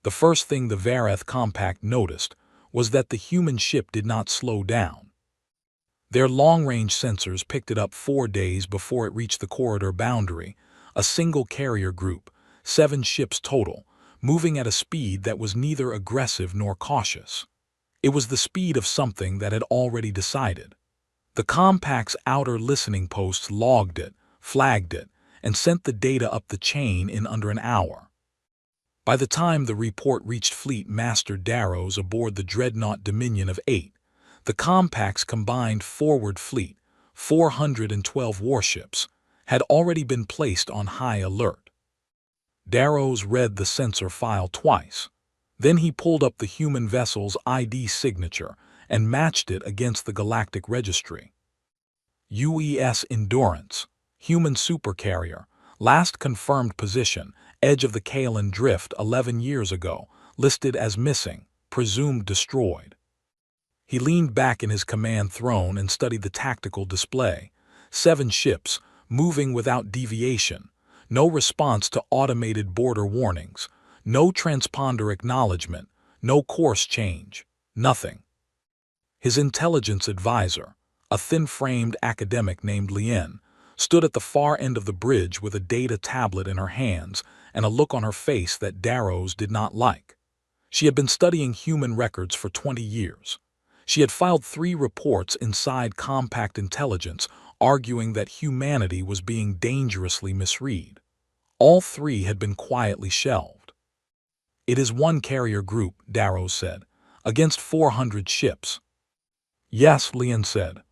The first thing the Vareth compact noticed was that the human ship did not slow down. Their long-range sensors picked it up 4 days before it reached the corridor boundary, a single carrier group, 7 ships total, moving at a speed that was neither aggressive nor cautious. It was the speed of something that had already decided. The compact's outer listening posts logged it, flagged it, and sent the data up the chain in under an hour. By the time the report reached Fleet Master Darrow's aboard the dreadnought Dominion of 8, the compact's combined forward fleet, 412 warships, had already been placed on high alert. Darrows read the sensor file twice. Then he pulled up the human vessel's ID signature and matched it against the galactic registry. UES Endurance, human supercarrier, last confirmed position, edge of the Kaelin Drift 11 years ago, listed as missing, presumed destroyed. He leaned back in his command throne and studied the tactical display. 7 ships, moving without deviation, no response to automated border warnings, no transponder acknowledgement, no course change, nothing. His intelligence advisor, a thin-framed academic named Lien, stood at the far end of the bridge with a data tablet in her hands and a look on her face that Darrows did not like. She had been studying human records for 20 years. She had filed 3 reports inside Compact Intelligence arguing that humanity was being dangerously misread. All 3 had been quietly shelved. "It is 1 carrier group," Darrows said, "against 400 ships." "Yes," Lien said.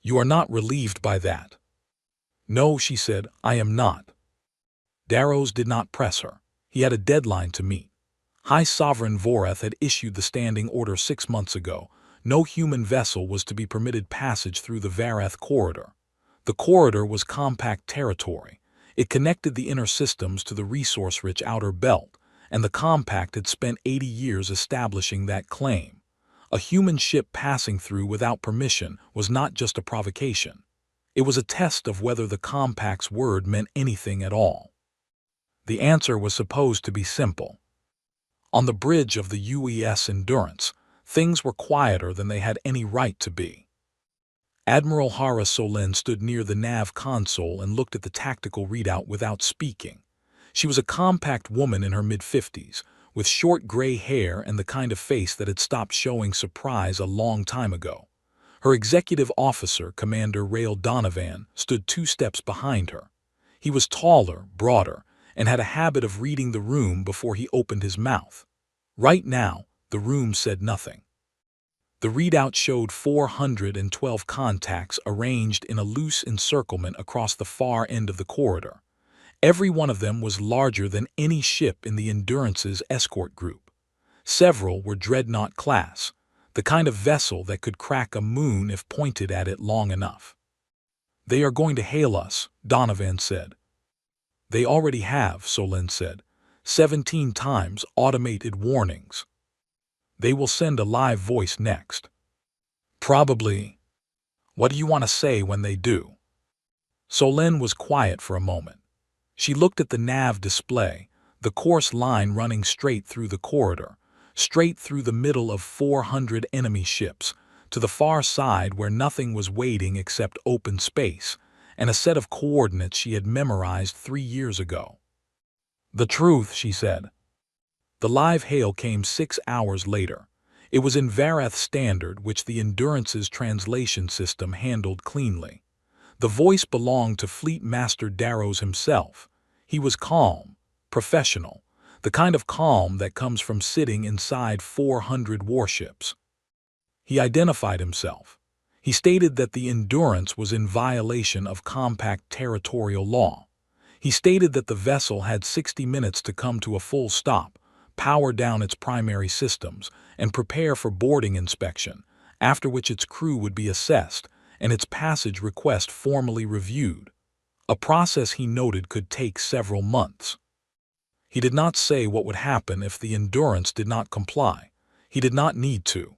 "You are not relieved by that." "No," she said, "I am not." Darrows did not press her. He had a deadline to meet. High Sovereign Voreth had issued the standing order 6 months ago. No human vessel was to be permitted passage through the Vareth corridor. The corridor was compact territory. It connected the inner systems to the resource-rich outer belt, and the compact had spent 80 years establishing that claim. A human ship passing through without permission was not just a provocation. It was a test of whether the compact's word meant anything at all. The answer was supposed to be simple. On the bridge of the UES Endurance, things were quieter than they had any right to be. Admiral Hara Solin stood near the nav console and looked at the tactical readout without speaking. She was a compact woman in her mid-50s, with short gray hair and the kind of face that had stopped showing surprise a long time ago. Her executive officer, Commander Rael Donovan, stood 2 steps behind her. He was taller, broader, and had a habit of reading the room before he opened his mouth. Right now, the room said nothing. The readout showed 412 contacts arranged in a loose encirclement across the far end of the corridor. Every one of them was larger than any ship in the Endurance's escort group. Several were dreadnought class, the kind of vessel that could crack a moon if pointed at it long enough. "They are going to hail us," Donovan said. "They already have," Solin said. 17 times automated warnings. "They will send a live voice next." "Probably. What do you want to say when they do?" Solin was quiet for a moment. She looked at the nav display, the course line running straight through the corridor, straight through the middle of 400 enemy ships, to the far side where nothing was waiting except open space, and a set of coordinates she had memorized 3 years ago. "The truth," she said. The live hail came 6 hours later. It was in Vareth Standard, which the Endurance's translation system handled cleanly. The voice belonged to Fleet Master Darrows himself. He was calm, professional, the kind of calm that comes from sitting inside 400 warships. He identified himself. He stated that the Endurance was in violation of compact territorial law. He stated that the vessel had 60 minutes to come to a full stop, power down its primary systems, and prepare for boarding inspection, after which its crew would be assessed and its passage request formally reviewed. A process he noted could take several months. He did not say what would happen if the Endurance did not comply. He did not need to.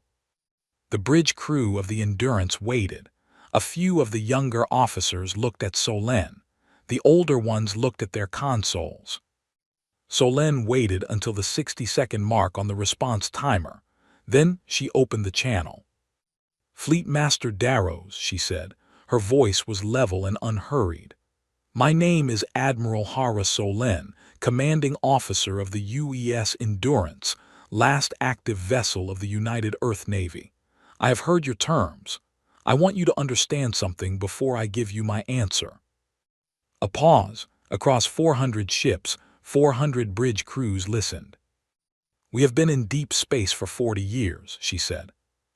The bridge crew of the Endurance waited. A few of the younger officers looked at Solin. The older ones looked at their consoles. Solène waited until the 60-second mark on the response timer. Then she opened the channel. "Fleet Master Darrows," she said. Her voice was level and unhurried. "My name is Admiral Hara Solène, commanding officer of the UES Endurance, last active vessel of the United Earth Navy. I have heard your terms. I want you to understand something before I give you my answer." A pause. Across 400 ships, 400 bridge crews listened. "We have been in deep space for 40 years," she said.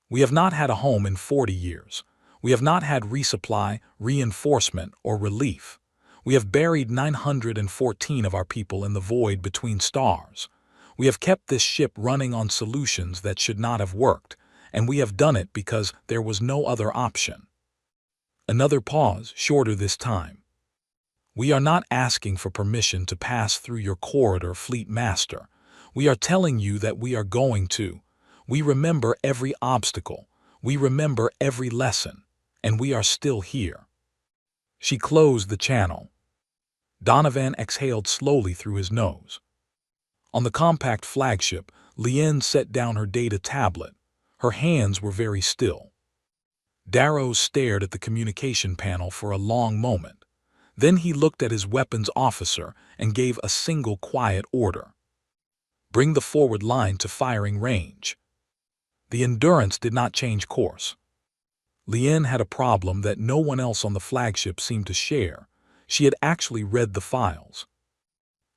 "We have not had a home in 40 years. We have not had resupply, reinforcement, or relief. We have buried 914 of our people in the void between stars. We have kept this ship running on solutions that should not have worked, and we have done it because there was no other option." Another pause, shorter this time. "We are not asking for permission to pass through your corridor, Fleet Master. We are telling you that we are going to. We remember every obstacle. We remember every lesson. And we are still here." She closed the channel. Donovan exhaled slowly through his nose. On the compact flagship, Lien set down her data tablet. Her hands were very still. Darrows stared at the communication panel for a long moment. Then he looked at his weapons officer and gave a single quiet order. "Bring the forward line to firing range." The Endurance did not change course. Lien had a problem that no one else on the flagship seemed to share. She had actually read the files.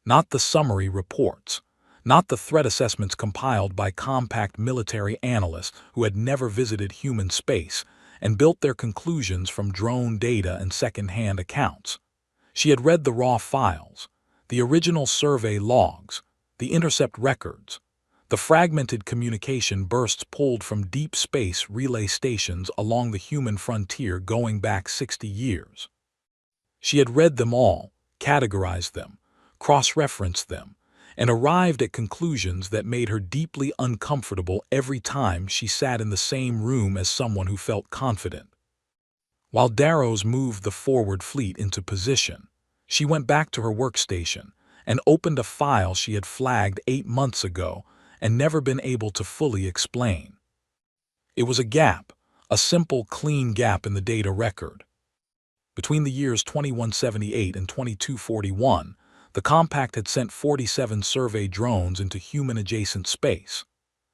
Not the summary reports, not the threat assessments compiled by compact military analysts who had never visited human space and built their conclusions from drone data and second-hand accounts. She had read the raw files, the original survey logs, the intercept records, the fragmented communication bursts pulled from deep space relay stations along the human frontier going back 60 years. She had read them all, categorized them, cross-referenced them, and arrived at conclusions that made her deeply uncomfortable every time she sat in the same room as someone who felt confident. While Darrows moved the forward fleet into position, she went back to her workstation and opened a file she had flagged 8 months ago and never been able to fully explain. It was a gap, a simple, clean gap in the data record. Between the years 2178 and 2241, the compact had sent 47 survey drones into human-adjacent space.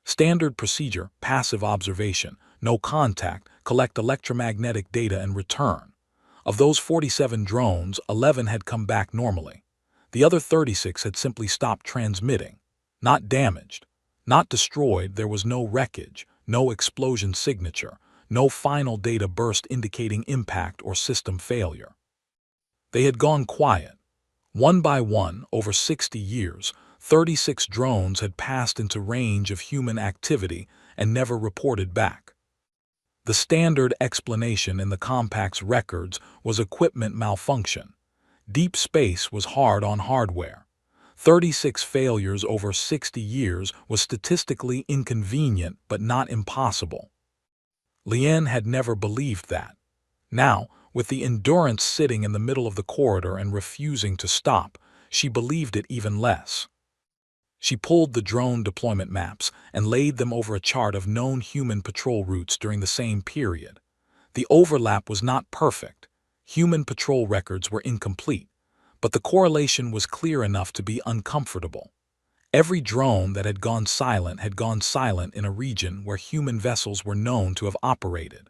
Standard procedure, passive observation, no contact, collect electromagnetic data and return. Of those 47 drones, 11 had come back normally. The other 36 had simply stopped transmitting. Not damaged, not destroyed. There was no wreckage, no explosion signature, no final data burst indicating impact or system failure. They had gone quiet. One by one, over 60 years, 36 drones had passed into range of human activity and never reported back. The standard explanation in the compact's records was equipment malfunction. Deep space was hard on hardware. 36 failures over 60 years was statistically inconvenient but not impossible. Lien had never believed that. Now, with the Endurance sitting in the middle of the corridor and refusing to stop, she believed it even less. She pulled the drone deployment maps and laid them over a chart of known human patrol routes during the same period. The overlap was not perfect. Human patrol records were incomplete, but the correlation was clear enough to be uncomfortable. Every drone that had gone silent in a region where human vessels were known to have operated.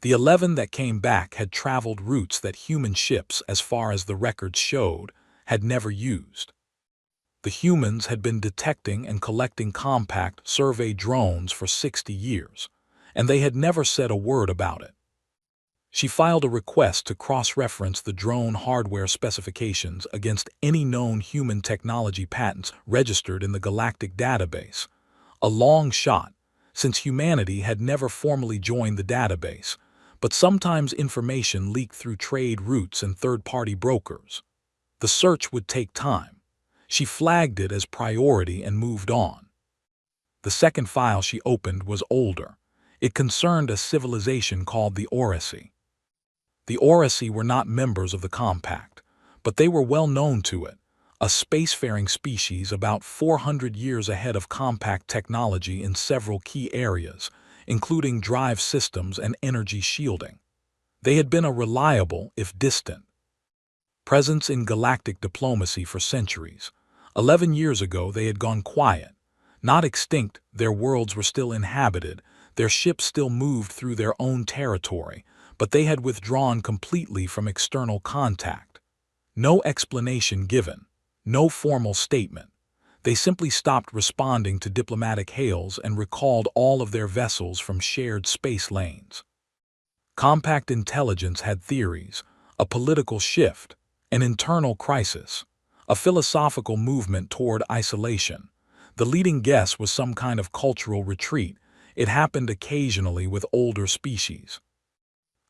The 11 that came back had traveled routes that human ships, as far as the records showed, had never used. The humans had been detecting and collecting compact survey drones for 60 years, and they had never said a word about it. She filed a request to cross-reference the drone hardware specifications against any known human technology patents registered in the galactic database. A long shot, since humanity had never formally joined the database, but sometimes information leaked through trade routes and third-party brokers. The search would take time. She flagged it as priority and moved on. The second file she opened was older. It concerned a civilization called the Orissi. The Orissi were not members of the compact, but they were well known to it, a spacefaring species about 400 years ahead of compact technology in several key areas, including drive systems and energy shielding. They had been a reliable, if distant, presence in galactic diplomacy for centuries. 11 years ago they had gone quiet. Not extinct, their worlds were still inhabited, their ships still moved through their own territory, but they had withdrawn completely from external contact. No explanation given, no formal statement. They simply stopped responding to diplomatic hails and recalled all of their vessels from shared space lanes. Compact intelligence had theories, a political shift, an internal crisis, a philosophical movement toward isolation. The leading guess was some kind of cultural retreat. It happened occasionally with older species.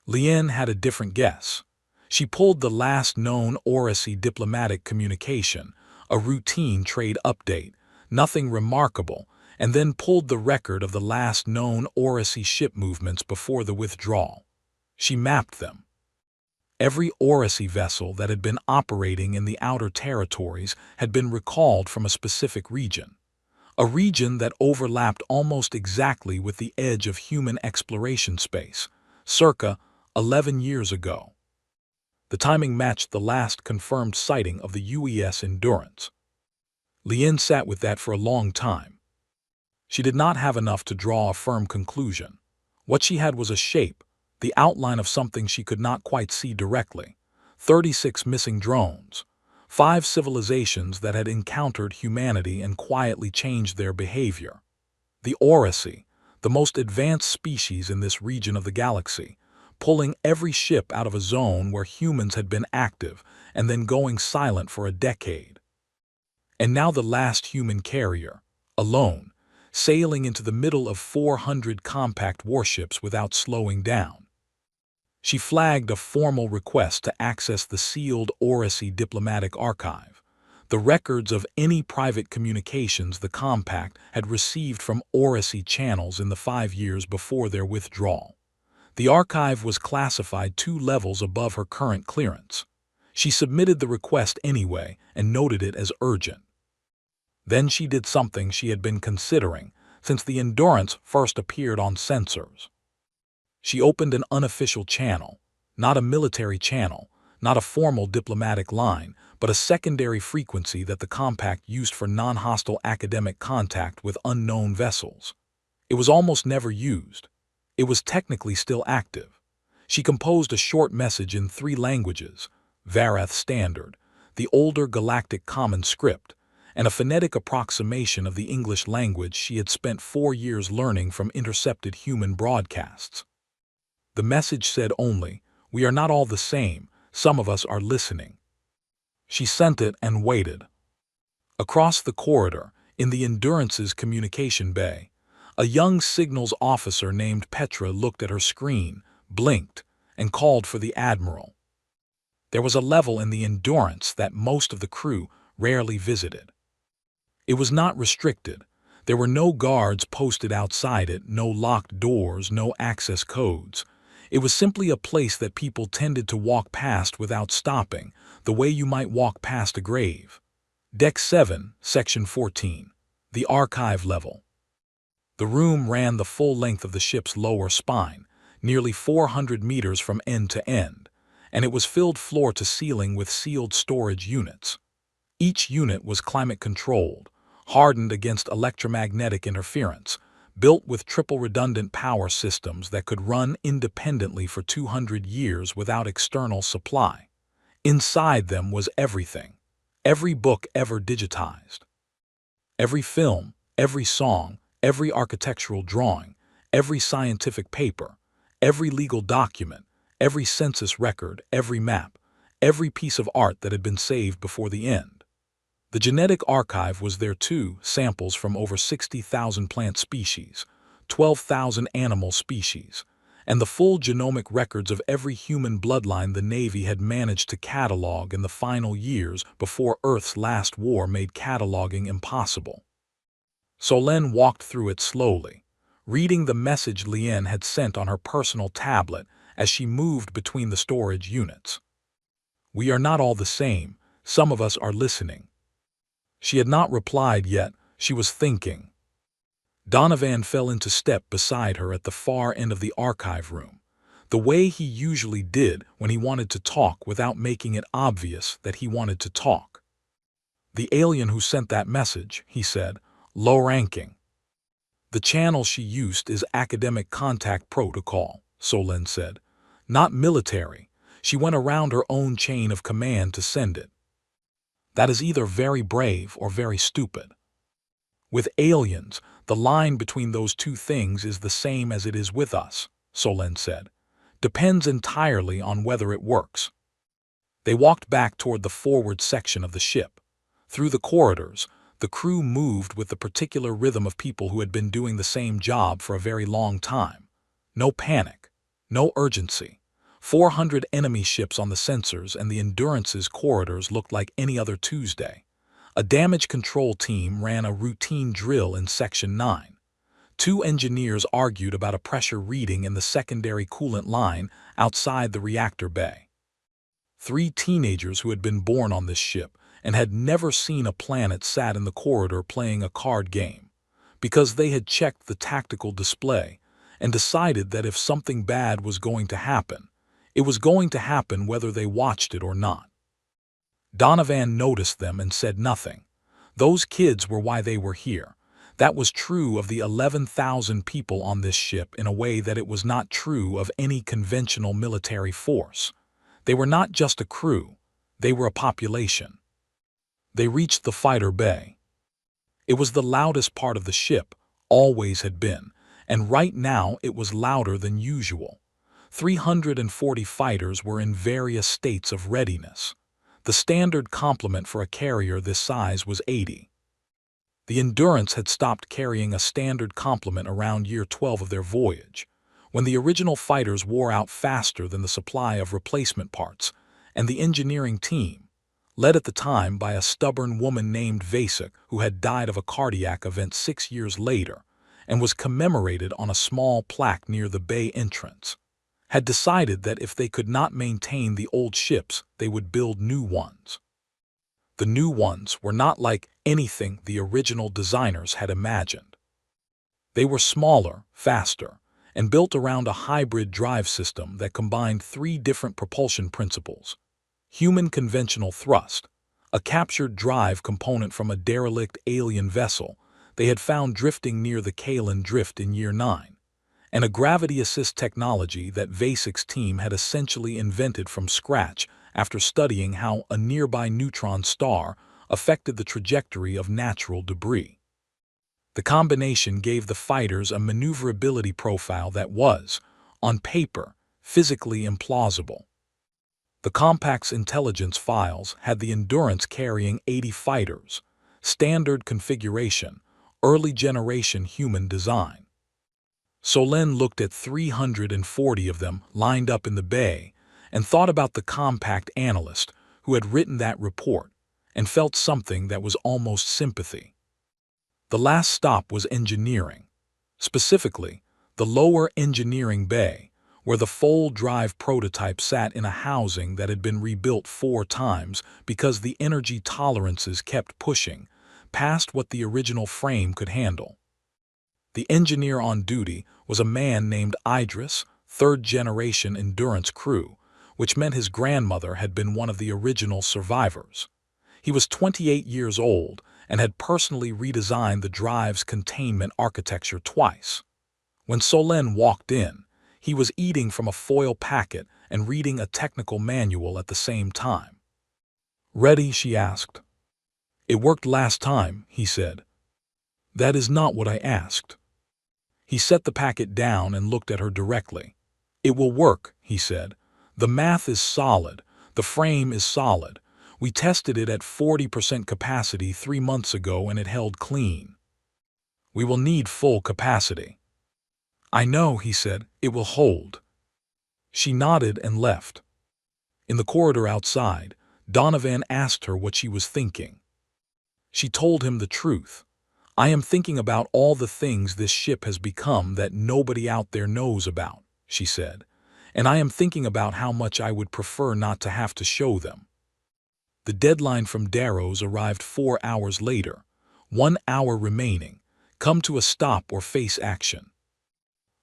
Lien had a different guess. She pulled the last known Orisy diplomatic communication, a routine trade update, nothing remarkable, and then pulled the record of the last known Orisy ship movements before the withdrawal. She mapped them. Every Orisy vessel that had been operating in the outer territories had been recalled from a specific region, a region that overlapped almost exactly with the edge of human exploration space, circa 11 years ago. The timing matched the last confirmed sighting of the UES Endurance. Lien sat with that for a long time. She did not have enough to draw a firm conclusion. What she had was a shape, the outline of something she could not quite see directly. 36 missing drones. 5 civilizations that had encountered humanity and quietly changed their behavior. The Orisy, the most advanced species in this region of the galaxy, pulling every ship out of a zone where humans had been active and then going silent for a decade. And now the last human carrier, alone, sailing into the middle of 400 compact warships without slowing down. She flagged a formal request to access the sealed Orisy diplomatic archive, the records of any private communications the compact had received from Orisy channels in the 5 years before their withdrawal. The archive was classified 2 levels above her current clearance. She submitted the request anyway and noted it as urgent. Then she did something she had been considering since the Endurance first appeared on sensors. She opened an unofficial channel, not a military channel, not a formal diplomatic line, but a secondary frequency that the compact used for non-hostile academic contact with unknown vessels. It was almost never used. It was technically still active. She composed a short message in 3 languages, Vareth Standard, the older Galactic Common Script, and a phonetic approximation of the English language she had spent 4 years learning from intercepted human broadcasts. The message said only, "We are not all the same, some of us are listening." She sent it and waited. Across the corridor, in the Endurance's communication bay, a young signals officer named Petra looked at her screen, blinked, and called for the Admiral. There was a level in the Endurance that most of the crew rarely visited. It was not restricted. There were no guards posted outside it, no locked doors, no access codes. It was simply a place that people tended to walk past without stopping, the way you might walk past a grave. Deck 7, Section 14. The archive level. The room ran the full length of the ship's lower spine, nearly 400 meters from end to end, and it was filled floor to ceiling with sealed storage units. Each unit was climate-controlled, hardened against electromagnetic interference, built with triple redundant power systems that could run independently for 200 years without external supply. Inside them was everything, every book ever digitized. Every film, every song, every architectural drawing, every scientific paper, every legal document, every census record, every map, every piece of art that had been saved before the end. The genetic archive was there too, samples from over 60,000 plant species, 12,000 animal species, and the full genomic records of every human bloodline the Navy had managed to catalog in the final years before Earth's last war made cataloging impossible. Solène walked through it slowly, reading the message Lien had sent on her personal tablet as she moved between the storage units. "We are not all the same, some of us are listening. She had not replied yet. She was thinking. Donovan fell into step beside her at the far end of the archive room, the way he usually did when he wanted to talk without making it obvious that he wanted to talk. "The alien who sent that message," he said, low-ranking. "The channel she used is academic contact protocol," Solène said. "Not military. She went around her own chain of command to send it." "That is either very brave or very stupid." "With aliens, the line between those two things is the same as it is with us," Solène said. "Depends entirely on whether it works." They walked back toward the forward section of the ship. Through the corridors, the crew moved with the particular rhythm of people who had been doing the same job for a very long time. No panic, no urgency. 400 enemy ships on the sensors, and the Endurance's corridors looked like any other Tuesday. A damage control team ran a routine drill in Section 9. 2 engineers argued about a pressure reading in the secondary coolant line outside the reactor bay. 3 teenagers who had been born on this ship and had never seen a planet sat in the corridor playing a card game, because they had checked the tactical display and decided that if something bad was going to happen, it was going to happen whether they watched it or not. Donovan noticed them and said nothing. Those kids were why they were here. That was true of the 11,000 people on this ship in a way that it was not true of any conventional military force. They were not just a crew, they were a population. They reached the fighter bay. It was the loudest part of the ship, always had been, and right now it was louder than usual. 340 fighters were in various states of readiness. The standard complement for a carrier this size was 80. The Endurance had stopped carrying a standard complement around year 12 of their voyage, when the original fighters wore out faster than the supply of replacement parts, and the engineering team, led at the time by a stubborn woman named Vasek who had died of a cardiac event 6 years later and was commemorated on a small plaque near the bay entrance, had decided that if they could not maintain the old ships, they would build new ones. The new ones were not like anything the original designers had imagined. They were smaller, faster, and built around a hybrid drive system that combined 3 different propulsion principles: human conventional thrust, a captured drive component from a derelict alien vessel they had found drifting near the Kalen Drift in year 9, and a gravity-assist technology that Vasek's team had essentially invented from scratch after studying how a nearby neutron star affected the trajectory of natural debris. The combination gave the fighters a maneuverability profile that was, on paper, physically implausible. The Compact's intelligence files had the Endurance carrying 80 fighters, standard configuration, early-generation human design. Solène looked at 340 of them lined up in the bay and thought about the Compact analyst who had written that report and felt something that was almost sympathy. The last stop was engineering, specifically the lower engineering bay, where the full drive prototype sat in a housing that had been rebuilt 4 times because the energy tolerances kept pushing past what the original frame could handle. The engineer on duty was a man named Idris, 3rd-generation Endurance crew, which meant his grandmother had been one of the original survivors. He was 28 years old and had personally redesigned the drive's containment architecture twice. When Solène walked in, he was eating from a foil packet and reading a technical manual at the same time. "Ready?" she asked. "It worked last time," he said. "That is not what I asked." He set the packet down and looked at her directly. "It will work," he said. "The math is solid. The frame is solid. We tested it at 40% capacity 3 months ago and it held clean. We will need full capacity." "I know," he said. "It will hold." She nodded and left. In the corridor outside, Donovan asked her what she was thinking. She told him the truth. "I am thinking about all the things this ship has become that nobody out there knows about," she said, "and I am thinking about how much I would prefer not to have to show them." The deadline from Darrow's arrived 4 hours later. 1 hour remaining. Come to a stop or face action.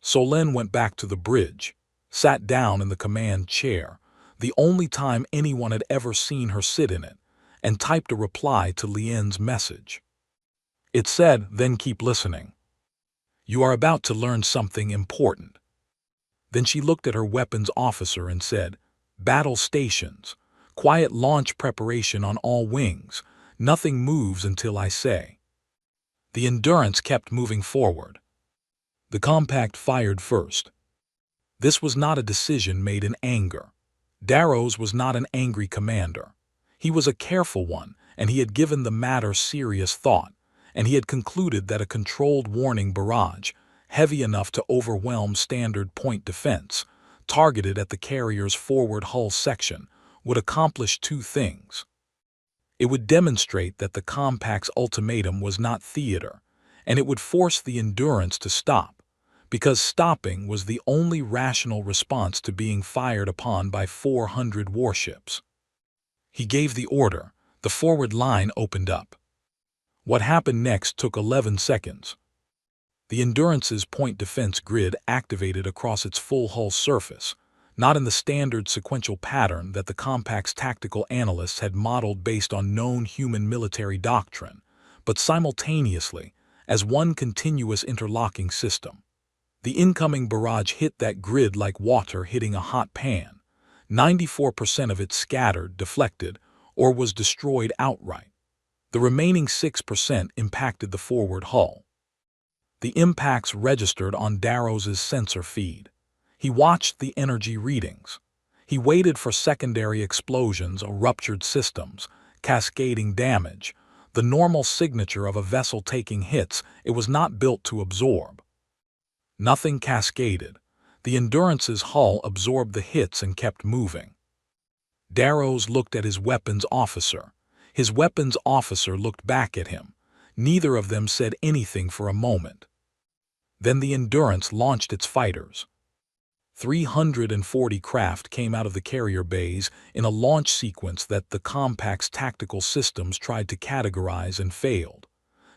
Solène went back to the bridge, sat down in the command chair, the only time anyone had ever seen her sit in it, and typed a reply to Lien's message. It said, "Then keep listening. You are about to learn something important." Then she looked at her weapons officer and said, "Battle stations. Quiet launch preparation on all wings. Nothing moves until I say." The Endurance kept moving forward. The compact fired first. This was not a decision made in anger. Darrow's was not an angry commander. He was a careful one, and he had given the matter serious thought, and he had concluded that a controlled warning barrage, heavy enough to overwhelm standard point defense, targeted at the carrier's forward hull section, would accomplish two things. It would demonstrate that the compact's ultimatum was not theater, and it would force the Endurance to stop, because stopping was the only rational response to being fired upon by 400 warships. He gave the order. The forward line opened up. What happened next took 11 seconds. The Endurance's point defense grid activated across its full hull surface, not in the standard sequential pattern that the compact's tactical analysts had modeled based on known human military doctrine, but simultaneously, as one continuous interlocking system. The incoming barrage hit that grid like water hitting a hot pan. 94% of it scattered, deflected, or was destroyed outright. The remaining 6% impacted the forward hull. The impacts registered on Darrow's sensor feed. He watched the energy readings. He waited for secondary explosions or ruptured systems, cascading damage, the normal signature of a vessel taking hits it was not built to absorb. Nothing cascaded. The Endurance's hull absorbed the hits and kept moving. Darrow's looked at his weapons officer. His weapons officer looked back at him. Neither of them said anything for a moment. Then the Endurance launched its fighters. 340 craft came out of the carrier bays in a launch sequence that the compact's tactical systems tried to categorize and failed.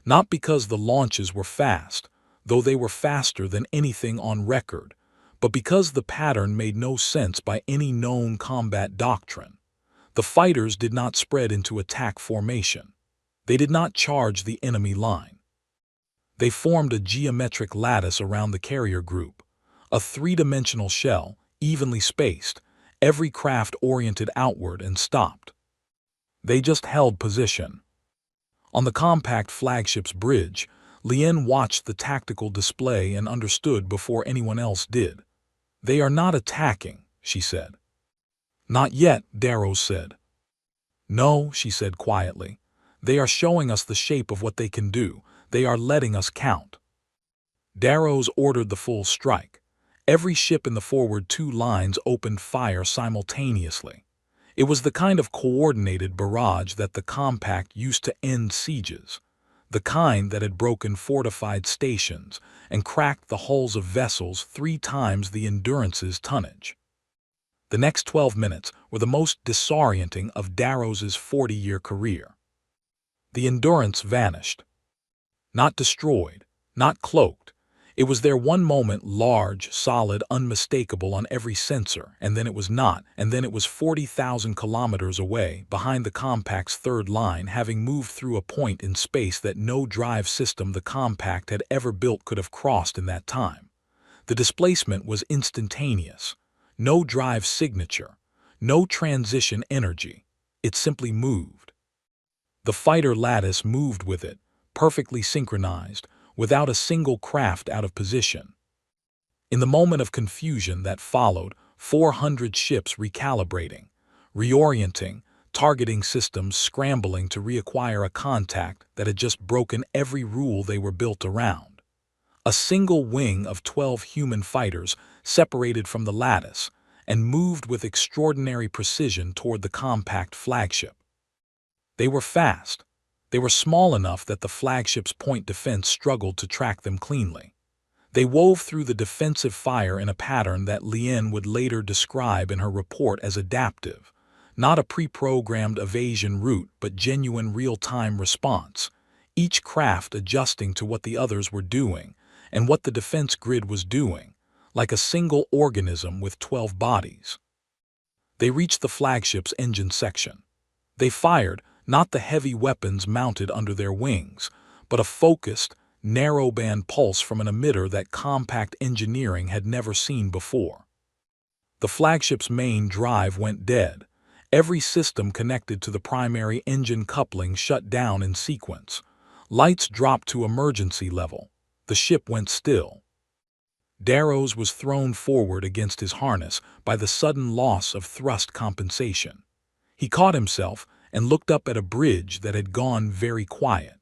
Not because the launches were fast, though they were faster than anything on record, but because the pattern made no sense by any known combat doctrine. The fighters did not spread into attack formation. They did not charge the enemy line. They formed a geometric lattice around the carrier group, a three-dimensional shell, evenly spaced, every craft oriented outward and stopped. They just held position. On the compact flagship's bridge, Lien watched the tactical display and understood before anyone else did. "They are not attacking," she said. "Not yet," Darrow said. "No," she said quietly. "They are showing us the shape of what they can do. They are letting us count." Darrow's ordered the full strike. Every ship in the forward two lines opened fire simultaneously. It was the kind of coordinated barrage that the compact used to end sieges, the kind that had broken fortified stations and cracked the hulls of vessels 3 times the Endurance's tonnage. The next 12 minutes were the most disorienting of Darrow's 40-year career. The Endurance vanished. Not destroyed, not cloaked. It was there one moment, large, solid, unmistakable on every sensor, and then it was not, and then it was 40,000 kilometers away, behind the compact's third line, having moved through a point in space that no drive system the compact had ever built could have crossed in that time. The displacement was instantaneous. No drive signature, no transition energy. It simply moved. The fighter lattice moved with it, perfectly synchronized, without a single craft out of position. In the moment of confusion that followed, 400 ships recalibrating, reorienting, targeting systems scrambling to reacquire a contact that had just broken every rule they were built around. A single wing of 12 human fighters separated from the lattice and moved with extraordinary precision toward the compact flagship. They were fast. They were small enough that the flagship's point defense struggled to track them cleanly. They wove through the defensive fire in a pattern that Lien would later describe in her report as adaptive, Not a pre-programmed evasion route, but genuine real-time response, each craft adjusting to what the others were doing and what the defense grid was doing, like a single organism with 12 bodies. They reached the flagship's engine section. They fired not the heavy weapons mounted under their wings, but a focused, narrow-band pulse from an emitter that compact engineering had never seen before. The flagship's main drive went dead. Every system connected to the primary engine coupling shut down in sequence. Lights dropped to emergency level. The ship went still. Darrow was thrown forward against his harness by the sudden loss of thrust compensation. He caught himself and looked up at a bridge that had gone very quiet.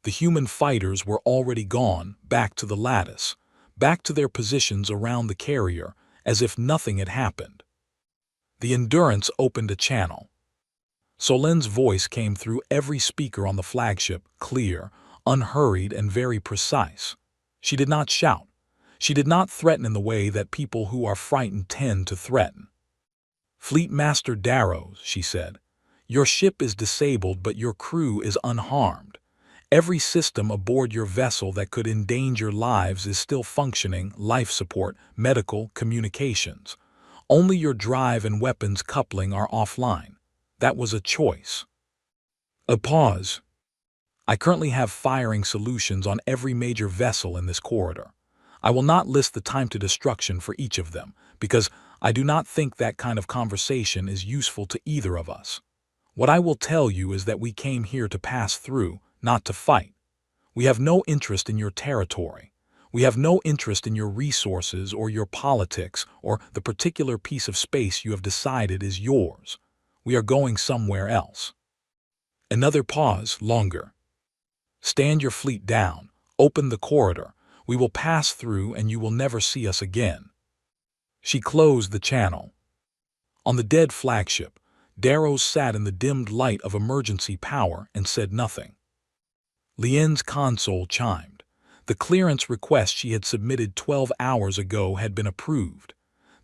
The human fighters were already gone, back to the lattice, back to their positions around the carrier, as if nothing had happened. The Endurance opened a channel. Solen's voice came through every speaker on the flagship, clear, unhurried, and very precise. She did not shout. She did not threaten in the way that people who are frightened tend to threaten. "Fleet Master Darrow," she said, "your ship is disabled, but your crew is unharmed. Every system aboard your vessel that could endanger lives is still functioning: life support, medical, communications. Only your drive and weapons coupling are offline. That was a choice." A pause. "I currently have firing solutions on every major vessel in this corridor. I will not list the time to destruction for each of them, because I do not think that kind of conversation is useful to either of us. What I will tell you is that we came here to pass through, not to fight. We have no interest in your territory. We have no interest in your resources or your politics or the particular piece of space you have decided is yours. We are going somewhere else." Another pause, longer. "Stand your fleet down. Open the corridor. We will pass through and you will never see us again." She closed the channel. On the dead flagship, Darrow sat in the dimmed light of emergency power and said nothing. Lien's console chimed. The clearance request she had submitted 12 hours ago had been approved.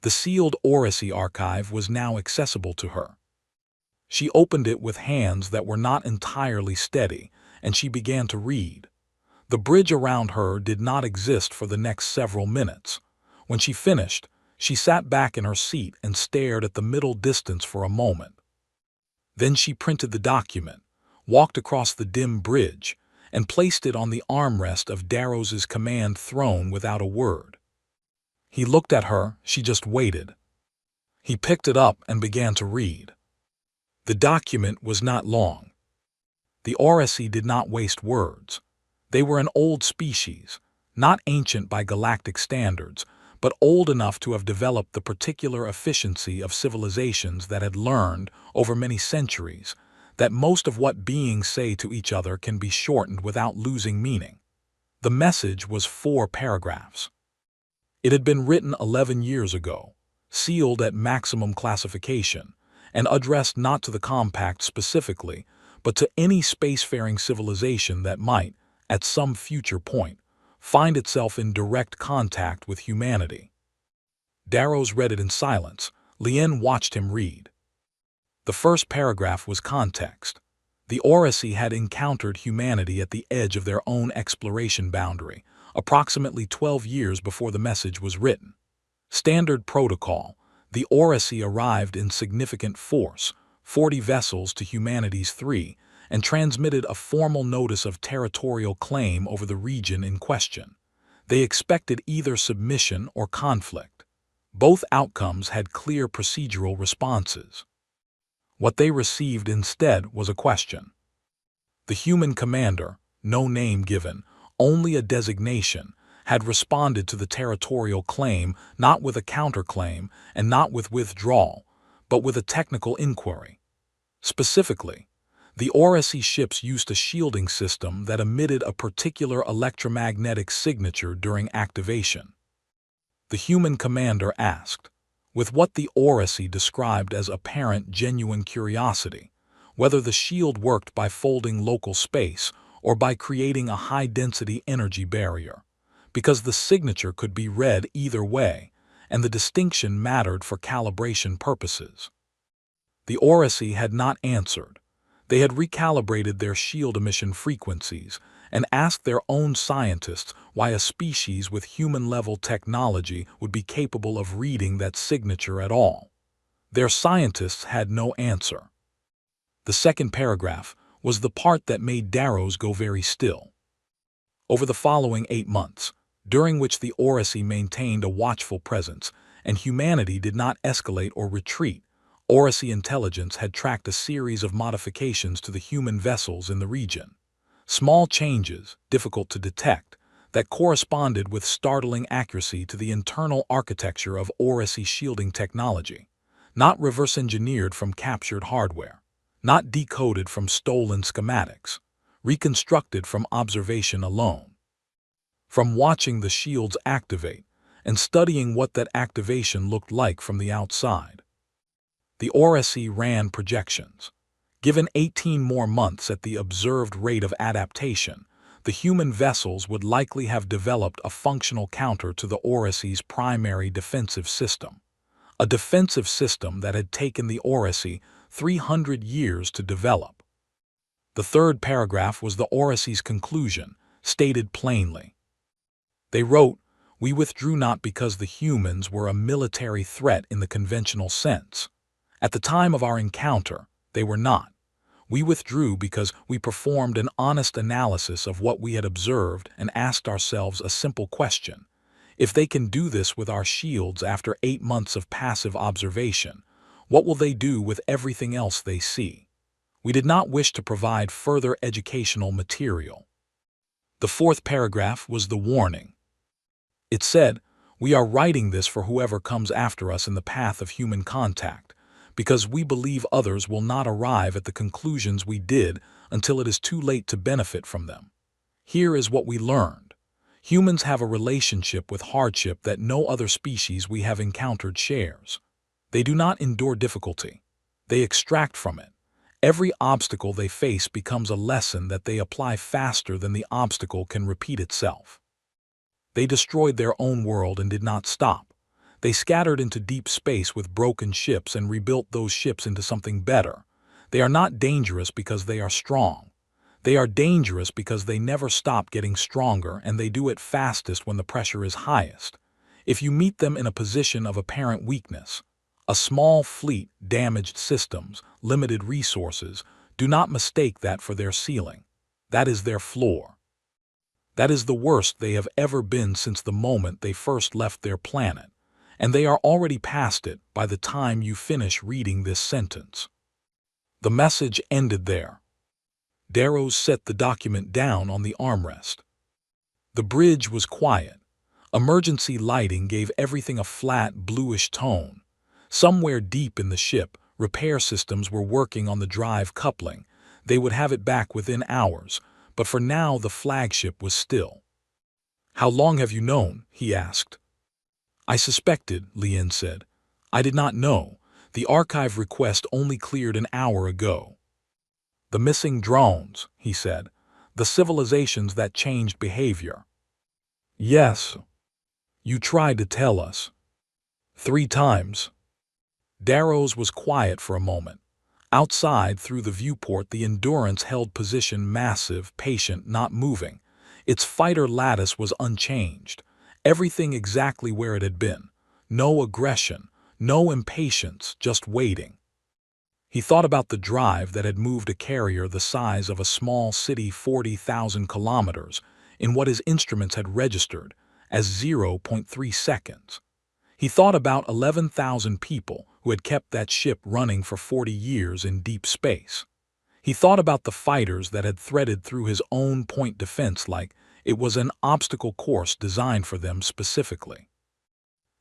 The sealed Oracy archive was now accessible to her. She opened it with hands that were not entirely steady, and she began to read. The bridge around her did not exist for the next several minutes. When she finished, she sat back in her seat and stared at the middle distance for a moment. Then she printed the document, walked across the dim bridge, and placed it on the armrest of Darrow's command throne without a word. He looked at her, she just waited. He picked it up and began to read. The document was not long. The Oracy did not waste words. They were an old species, not ancient by galactic standards, but old enough to have developed the particular efficiency of civilizations that had learned, over many centuries, that most of what beings say to each other can be shortened without losing meaning. The message was 4 paragraphs. It had been written 11 years ago, sealed at maximum classification, and addressed not to the Compact specifically, but to any spacefaring civilization that might, at some future point, find itself in direct contact with humanity. Darrow read it in silence. Lien watched him read. The first paragraph was context. The Oracy had encountered humanity at the edge of their own exploration boundary, approximately 12 years before the message was written. Standard protocol: the Oracy arrived in significant force, 40 vessels to humanity's 3, and transmitted a formal notice of territorial claim over the region in question. They expected either submission or conflict. Both outcomes had clear procedural responses. What they received instead was a question. The human commander, no name given, only a designation, had responded to the territorial claim not with a counterclaim and not with withdrawal, but with a technical inquiry. Specifically, the Oracy ships used a shielding system that emitted a particular electromagnetic signature during activation. The human commander asked, with what the Oracy described as apparent genuine curiosity, whether the shield worked by folding local space or by creating a high-density energy barrier, because the signature could be read either way, and the distinction mattered for calibration purposes. The Odyssey had not answered. They had recalibrated their shield emission frequencies and asked their own scientists why a species with human-level technology would be capable of reading that signature at all. Their scientists had no answer. The second paragraph was the part that made Darrow's go very still. Over the following 8 months, during which the Odyssey maintained a watchful presence and humanity did not escalate or retreat, Odyssey intelligence had tracked a series of modifications to the human vessels in the region. Small changes, difficult to detect, that corresponded with startling accuracy to the internal architecture of Odyssey shielding technology, not reverse-engineered from captured hardware, not decoded from stolen schematics, reconstructed from observation alone. From watching the shields activate and studying what that activation looked like from the outside. The Odyssey ran projections. Given 18 more months at the observed rate of adaptation, the human vessels would likely have developed a functional counter to the Odyssey's primary defensive system. A defensive system that had taken the Odyssey 300 years to develop. The third paragraph was the Odyssey's conclusion, stated plainly. They wrote, "We withdrew not because the humans were a military threat in the conventional sense. At the time of our encounter, they were not. We withdrew because we performed an honest analysis of what we had observed and asked ourselves a simple question. If they can do this with our shields after 8 months of passive observation, what will they do with everything else they see? We did not wish to provide further educational material." The fourth paragraph was the warning. It said, "We are writing this for whoever comes after us in the path of human contact, because we believe others will not arrive at the conclusions we did until it is too late to benefit from them. Here is what we learned. Humans have a relationship with hardship that no other species we have encountered shares. They do not endure difficulty. They extract from it. Every obstacle they face becomes a lesson that they apply faster than the obstacle can repeat itself. They destroyed their own world and did not stop. They scattered into deep space with broken ships and rebuilt those ships into something better. They are not dangerous because they are strong. They are dangerous because they never stop getting stronger, and they do it fastest when the pressure is highest. If you meet them in a position of apparent weakness, a small fleet, damaged systems, limited resources, do not mistake that for their ceiling. That is their floor. That is the worst they have ever been since the moment they first left their planet, and they are already past it by the time you finish reading this sentence." The message ended there. Darrow set the document down on the armrest. The bridge was quiet. Emergency lighting gave everything a flat, bluish tone. Somewhere deep in the ship, repair systems were working on the drive coupling. They would have it back within hours, but for now the flagship was still. "How long have you known?" he asked. "I suspected," Lien said. "I did not know. The archive request only cleared an hour ago." "The missing drones," he said. "The civilizations that changed behavior." "Yes. You tried to tell us. 3 times. Darrow's was quiet for a moment. Outside, through the viewport, the Endurance held position, massive, patient, not moving. Its fighter lattice was unchanged. Everything exactly where it had been. No aggression, no impatience, just waiting. He thought about the drive that had moved a carrier the size of a small city 40,000 kilometers in what his instruments had registered as 0.3 seconds. He thought about 11,000 people who had kept that ship running for 40 years in deep space. He thought about the fighters that had threaded through his own point defense like it was an obstacle course designed for them specifically.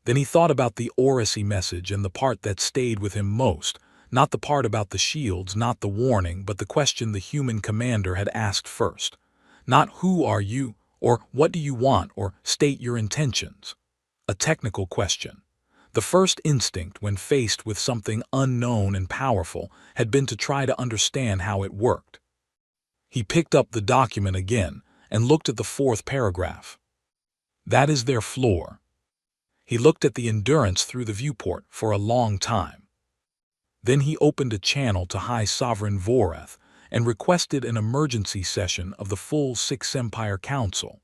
Then he thought about the Odyssey message and the part that stayed with him most, not the part about the shields, not the warning, but the question the human commander had asked first. Not "Who are you?" or "What do you want?" or "State your intentions." A technical question. The first instinct when faced with something unknown and powerful had been to try to understand how it worked. He picked up the document again and looked at the 4th paragraph. "That is their floor." He looked at the Endurance through the viewport for a long time. Then he opened a channel to High Sovereign Voreth and requested an emergency session of the full Six Empire Council.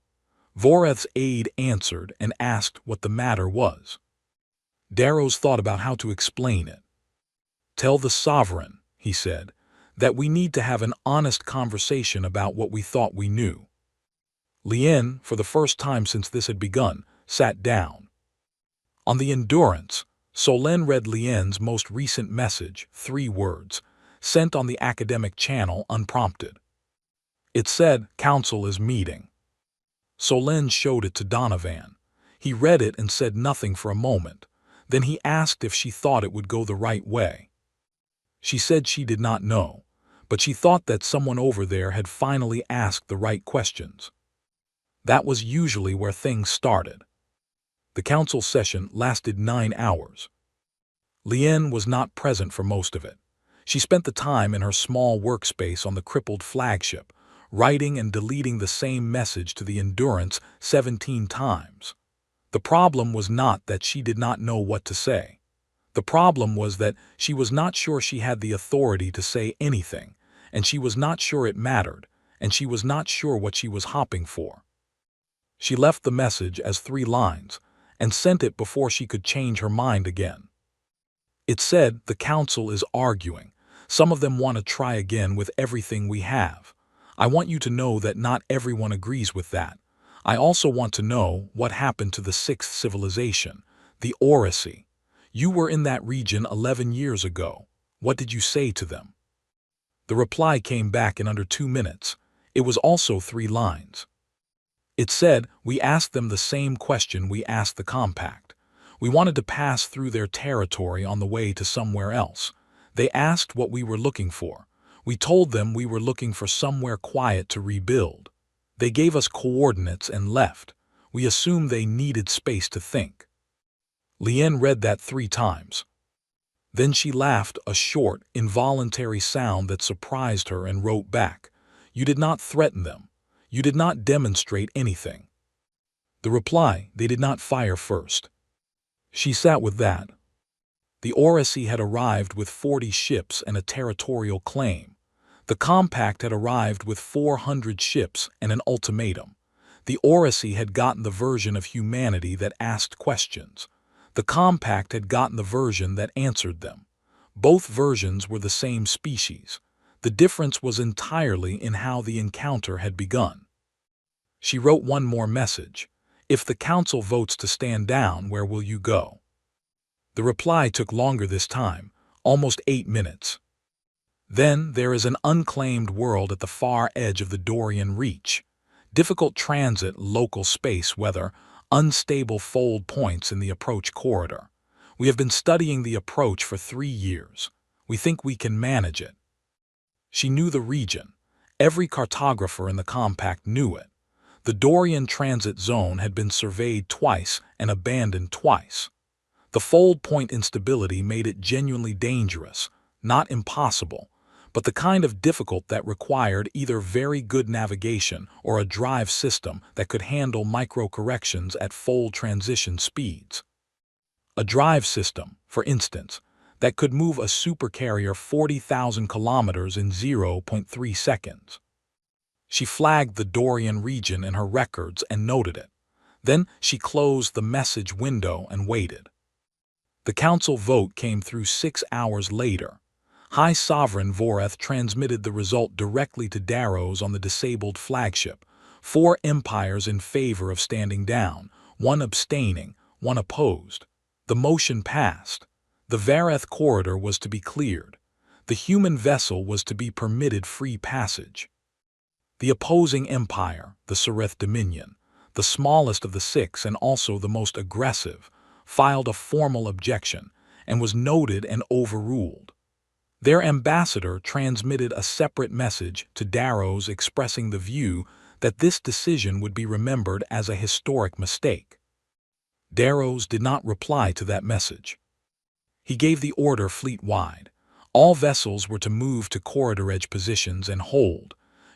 Voreth's aide answered and asked what the matter was. Darrows thought about how to explain it. "Tell the Sovereign," he said, "that we need to have an honest conversation about what we thought we knew." Lien, for the first time since this had begun, sat down. On the Endurance, Solène read Lien's most recent message, 3 words, sent on the academic channel unprompted. It said, "Council is meeting." Solène showed it to Donovan. He read it and said nothing for a moment. Then he asked if she thought it would go the right way. She said she did not know, but she thought that someone over there had finally asked the right questions. That was usually where things started. The council session lasted 9 hours. Lien was not present for most of it. She spent the time in her small workspace on the crippled flagship, writing and deleting the same message to the Endurance 17 times. The problem was not that she did not know what to say. The problem was that she was not sure she had the authority to say anything, and she was not sure it mattered, and she was not sure what she was hopping for. She left the message as 3 lines, and sent it before she could change her mind again. It said, "The council is arguing. Some of them want to try again with everything we have. I want you to know that not everyone agrees with that. I also want to know what happened to the 6th civilization, the Oracy. You were in that region 11 years ago. What did you say to them?" The reply came back in under 2 minutes. It was also 3 lines. It said, "We asked them the same question we asked the Compact. We wanted to pass through their territory on the way to somewhere else. They asked what we were looking for. We told them we were looking for somewhere quiet to rebuild. They gave us coordinates and left. We assumed they needed space to think." Lien read that 3 times. Then she laughed, a short, involuntary sound that surprised her, and wrote back, "You did not threaten them. You did not demonstrate anything." The reply, "They did not fire first." She sat with that. The Oracy had arrived with 40 ships and a territorial claim. The Compact had arrived with 400 ships and an ultimatum. The Oracy had gotten the version of humanity that asked questions. The Compact had gotten the version that answered them. Both versions were the same species. The difference was entirely in how the encounter had begun. She wrote one more message. "If the council votes to stand down, where will you go?" The reply took longer this time, almost 8 minutes. "Then there is an unclaimed world at the far edge of the Dorian Reach. Difficult transit, local space weather, unstable fold points in the approach corridor. We have been studying the approach for 3 years. We think we can manage it." She knew the region. Every cartographer in the Compact knew it. The Dorian transit zone had been surveyed twice and abandoned twice. The fold point instability made it genuinely dangerous, not impossible, but the kind of difficult that required either very good navigation or a drive system that could handle micro-corrections at fold transition speeds. A drive system, for instance, that could move a supercarrier 40,000 kilometers in 0.3 seconds. She flagged the Dorian region in her records and noted it. Then she closed the message window and waited. The council vote came through 6 hours later. High Sovereign Voreth transmitted the result directly to Darrows on the disabled flagship. 4 empires in favor of standing down, 1 abstaining, 1 opposed. The motion passed. The Vareth corridor was to be cleared. The human vessel was to be permitted free passage. The opposing empire, the Sereth Dominion, the smallest of the 6 and also the most aggressive, filed a formal objection and was noted and overruled. Their ambassador transmitted a separate message to Darrows expressing the view that this decision would be remembered as a historic mistake. Darrows did not reply to that message. He gave the order fleet-wide. All vessels were to move to corridor edge positions and hold.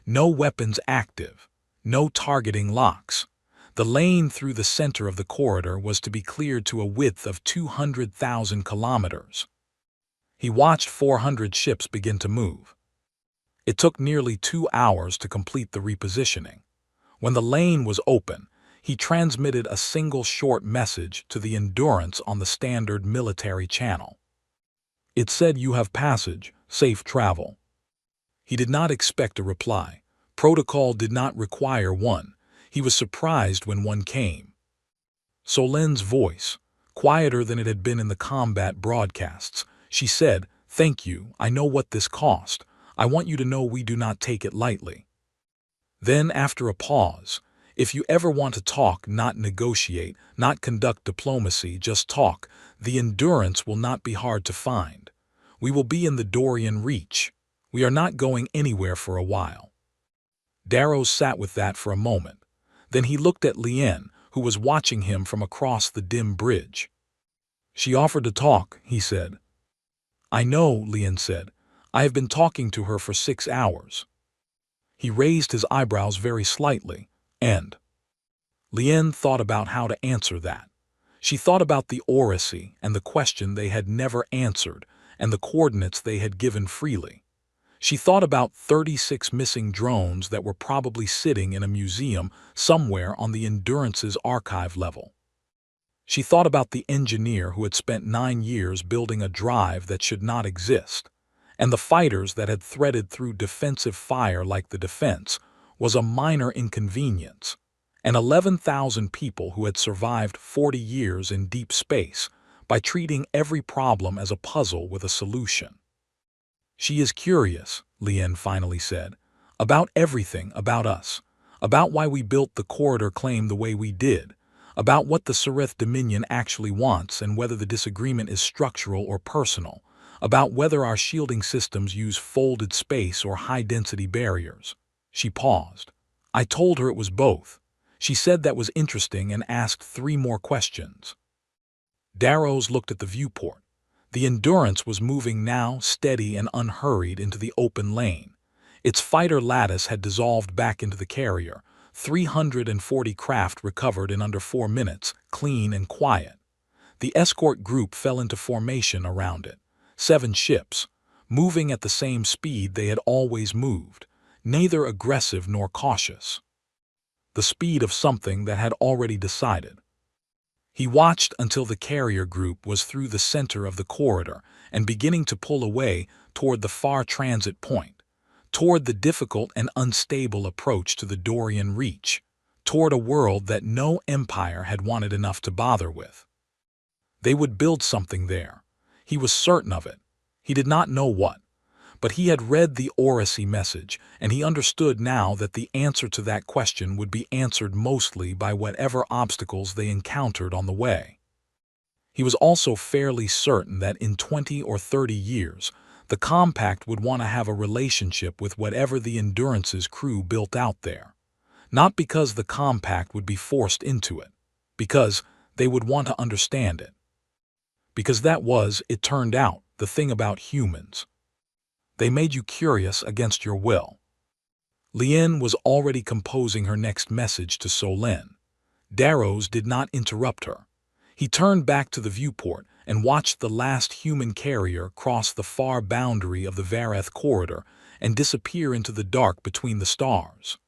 No weapons active. No targeting locks. The lane through the center of the corridor was to be cleared to a width of 200,000 kilometers. He watched 400 ships begin to move. It took nearly 2 hours to complete the repositioning. When the lane was open, he transmitted a single short message to the Endurance on the standard military channel. It said, "You have passage, safe travel." He did not expect a reply. Protocol did not require one. He was surprised when one came. Solen's voice, quieter than it had been in the combat broadcasts. She said, "Thank you, I know what this cost. I want you to know we do not take it lightly." Then, after a pause, "If you ever want to talk, not negotiate, not conduct diplomacy, just talk, the Endurance will not be hard to find. We will be in the Dorian Reach. We are not going anywhere for a while." Darrow sat with that for a moment. Then he looked at Lien, who was watching him from across the dim bridge. "She offered to talk," he said. "I know," Lien said. "I have been talking to her for 6 hours." He raised his eyebrows very slightly, and Lien thought about how to answer that. She thought about the oracy and the question they had never answered and the coordinates they had given freely. She thought about 36 missing drones that were probably sitting in a museum somewhere on the Endurance's archive level. She thought about the engineer who had spent 9 years building a drive that should not exist, and the fighters that had threaded through defensive fire like the defense was a minor inconvenience, and 11,000 people who had survived 40 years in deep space by treating every problem as a puzzle with a solution. "She is curious," Lien finally said, "about everything about us, about why we built the corridor claim the way we did, about what the Sereth Dominion actually wants and whether the disagreement is structural or personal, about whether our shielding systems use folded space or high-density barriers." She paused. I told her it was both. She said that was interesting and asked 3 more questions. Darrows looked at the viewport. The Endurance was moving now, steady and unhurried, into the open lane. Its fighter lattice had dissolved back into the carrier. 340 craft recovered in under 4 minutes, clean and quiet. The escort group fell into formation around it. 7 ships, moving at the same speed they had always moved, neither aggressive nor cautious. The speed of something that had already decided. He watched until the carrier group was through the center of the corridor and beginning to pull away toward the far transit point, toward the difficult and unstable approach to the Dorian Reach, toward a world that no empire had wanted enough to bother with. They would build something there. He was certain of it. He did not know what, but he had read the oracy message, and he understood now that the answer to that question would be answered mostly by whatever obstacles they encountered on the way. He was also fairly certain that in 20 or 30 years, the Compact would want to have a relationship with whatever the Endurance's crew built out there. Not because the Compact would be forced into it, because they would want to understand it. Because that was, it turned out, the thing about humans. They made you curious against your will. Lien was already composing her next message to Solen. Darrows did not interrupt her. He turned back to the viewport and watched the last human carrier cross the far boundary of the Vareth corridor and disappear into the dark between the stars.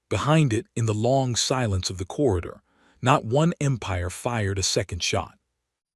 Behind it, in the long silence of the corridor, not one empire fired a second shot.